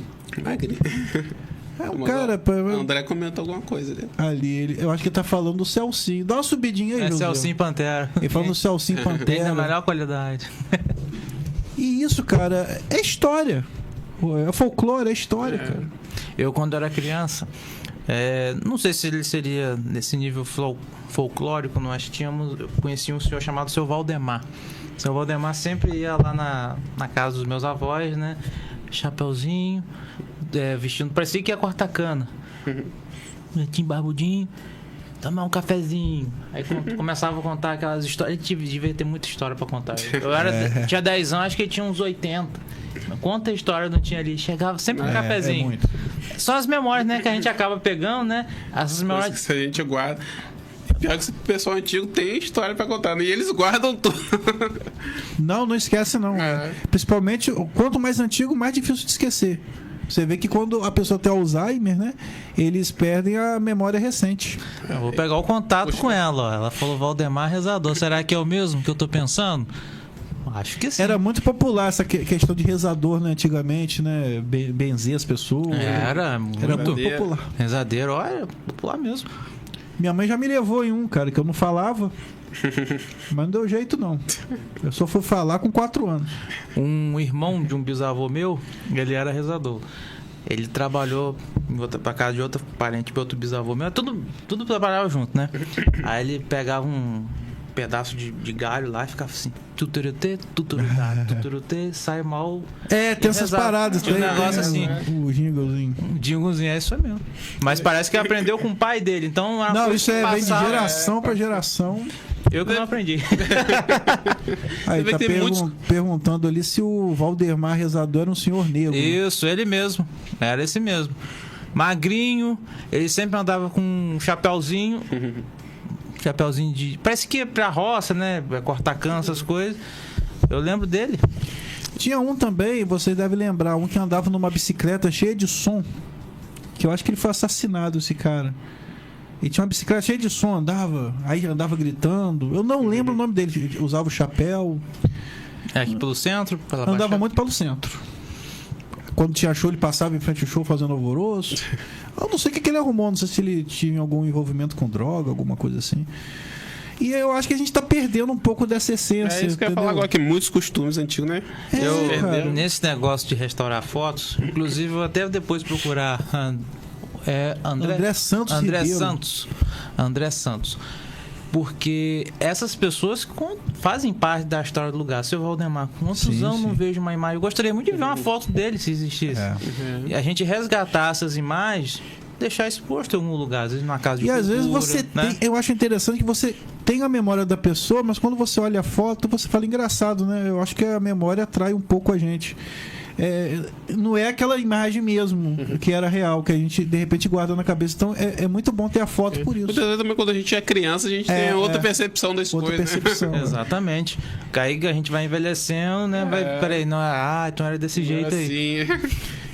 Cara... O André comentou alguma coisa ali. Eu acho que ele tá falando do Celcinho. Dá uma subidinha aí, José. Celcinho Pantera. Ele falando do Celcinho Pantera. Tem a melhor qualidade. E isso, cara, é história. É folclore, é história, cara. Eu, quando era criança... não sei se ele seria nesse nível folclórico. Eu conheci um senhor chamado Seu Valdemar. Seu Valdemar sempre ia lá na casa dos meus avós, né? Chapeuzinho, vestindo, parecia que ia cortar cana. Tinha barbudinho, tomar um cafezinho. Aí começava a contar aquelas histórias. Ele devia ter muita história pra contar. Tinha 10 anos, acho que ele tinha uns 80. Quanta história não tinha ali? Chegava sempre um cafezinho. São as memórias, né, que a gente acaba pegando, né? Essas memórias que a gente guarda. Pior que esse pessoal antigo tem história pra contar, né? E eles guardam tudo. Não esquece não. Principalmente, quanto mais antigo, mais difícil de esquecer. Você vê que quando a pessoa tem Alzheimer, né? Eles perdem a memória recente. Eu vou pegar o contato com ela, ó. Ela falou Valdemar Rezador. Será que é o mesmo que eu tô pensando? Acho que sim. Era muito popular essa questão de rezador, né? Antigamente, né? Benzer as pessoas. Era muito popular. Rezadeiro, olha, popular mesmo. Minha mãe já me levou em um, cara, que eu não falava. Mas não deu jeito, não. Eu só fui falar com 4 anos. Um irmão de um bisavô meu, ele era rezador. Ele trabalhou pra casa de outro parente, de outro bisavô meu. Tudo trabalhava junto, né? Aí ele pegava um pedaço de galho lá e ficava assim, tuturutê, sai mal. Tem essas paradas. Tem um negócio assim. O jinglezinho. Um jinglezinho, é isso mesmo. Mas parece que aprendeu com o pai dele, então... Não, isso vem de geração pra geração. Eu que não aprendi. Aí tá perguntando ali se o Valdemar Rezador era um senhor negro. Isso, ele mesmo. Era esse mesmo. Magrinho, ele sempre andava com um chapéuzinho. Chapéuzinho de... Parece que é pra roça, né? Cortar cana, essas coisas. Eu lembro dele. Tinha um também, vocês devem lembrar, um que andava numa bicicleta cheia de som. Que eu acho que ele foi assassinado, esse cara. E tinha uma bicicleta cheia de som, aí andava gritando. Eu não lembro o nome dele, usava o chapéu. É aqui pelo centro? Andava muito pelo centro. Quando tinha show, ele passava em frente ao show fazendo alvoroço. Eu não sei o que ele arrumou, não sei se ele tinha algum envolvimento com droga, alguma coisa assim. E eu acho que a gente tá perdendo um pouco dessa essência. É isso que eu ia falar agora, que muitos costumes antigos, né? Nesse negócio de restaurar fotos, inclusive eu até depois procurar André Santos. Porque essas pessoas fazem parte da história do lugar. Seu Valdemar, quantos anos não vejo uma imagem? Eu gostaria muito de ver uma foto dele, se existisse. E a gente resgatar essas imagens, deixar exposto em algum lugar, às vezes numa casa de cultura. E às vezes você tem, eu acho interessante que você tem a memória da pessoa, mas quando você olha a foto, você fala, engraçado, né? Eu acho que a memória atrai um pouco a gente. Não é aquela imagem mesmo que era real, que a gente de repente guarda na cabeça. Então é muito bom ter a foto por isso. Muitas vezes também quando a gente é criança, a gente tem outra percepção das coisas. Né? Exatamente. Aí a gente vai envelhecendo, né? Peraí, não, então era desse jeito aí.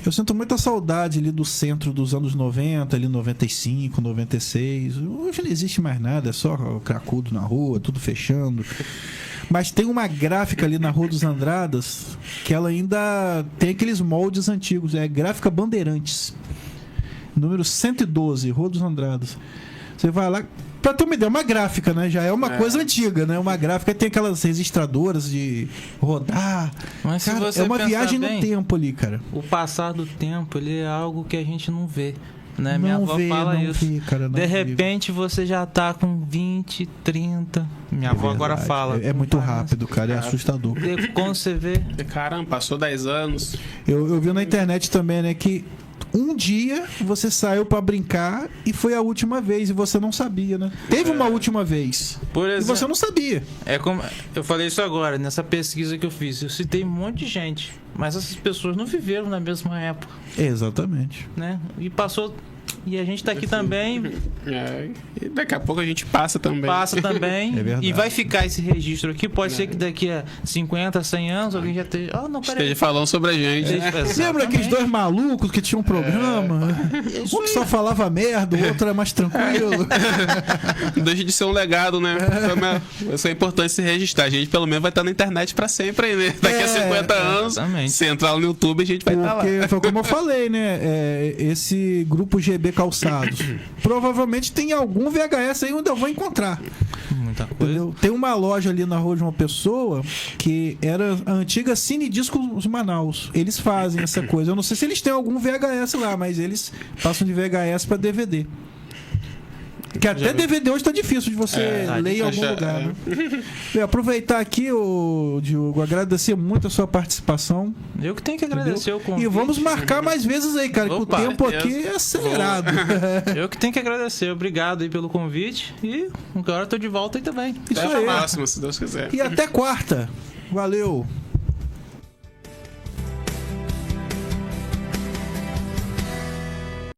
Eu sinto muita saudade ali do centro dos anos 90, ali 95, 96. Hoje não existe mais nada, é só cracudo na rua, tudo fechando. Mas tem uma gráfica ali na Rua dos Andradas que ela ainda tem aqueles moldes antigos. É Gráfica Bandeirantes. Número 112, Rua dos Andradas. Você vai lá... Pra ter uma ideia, uma gráfica, né? Já é uma coisa antiga, né? Uma gráfica tem aquelas registradoras de rodar. Mas cara, se você é uma viagem bem, no tempo ali, cara. O passar do tempo, ele é algo que a gente não vê. Né? Minha Não avó vê, fala não isso. vê, cara, não de vê. repente você já tá com 20, 30. Minha avó agora fala. É muito rápido, cara. É assustador. E quando você vê. Caramba, passou 10 anos. Eu vi na internet também, né, que um dia você saiu pra brincar e foi a última vez e você não sabia, né? Teve uma última vez. Por exemplo, e você não sabia. É como eu falei isso agora, nessa pesquisa que eu fiz. Eu citei um monte de gente, mas essas pessoas não viveram na mesma época. Exatamente. Né? E passou. E a gente tá aqui também. E daqui a pouco a gente passa também. Passa também. É verdade. E vai ficar esse registro aqui. Pode ser que daqui a 50, 100 anos alguém já esteja. Não, peraí. Esteja falando sobre a gente. Lembra aqueles dois malucos que tinham um programa? Um que só falava merda, o outro era mais tranquilo. Deixa de ser um legado, né? Isso é importante se registrar. A gente pelo menos vai estar na internet pra sempre aí, né? Daqui a 50 anos, se entrar no YouTube, a gente vai estar lá. Porque foi como eu falei, né? Esse grupo GB Calçados provavelmente tem algum VHS aí onde eu vou encontrar. Muita coisa. Entendeu? Tem uma loja ali na Rua de uma Pessoa que era a antiga Cine Discos Manaus. Eles fazem essa coisa. Eu não sei se eles têm algum VHS lá, mas eles passam de VHS para DVD. Que até DVD hoje tá difícil de você ler em algum lugar, né? Bem, aproveitar aqui, Diogo, agradecer muito a sua participação. Eu que tenho que agradecer o convite. E vamos marcar mais vezes aí, cara, que o tempo aqui é acelerado. Eu que tenho que agradecer. Obrigado aí pelo convite. E agora eu tô de volta aí também. Isso Até aí. a próxima, se Deus quiser. E até quarta. Valeu.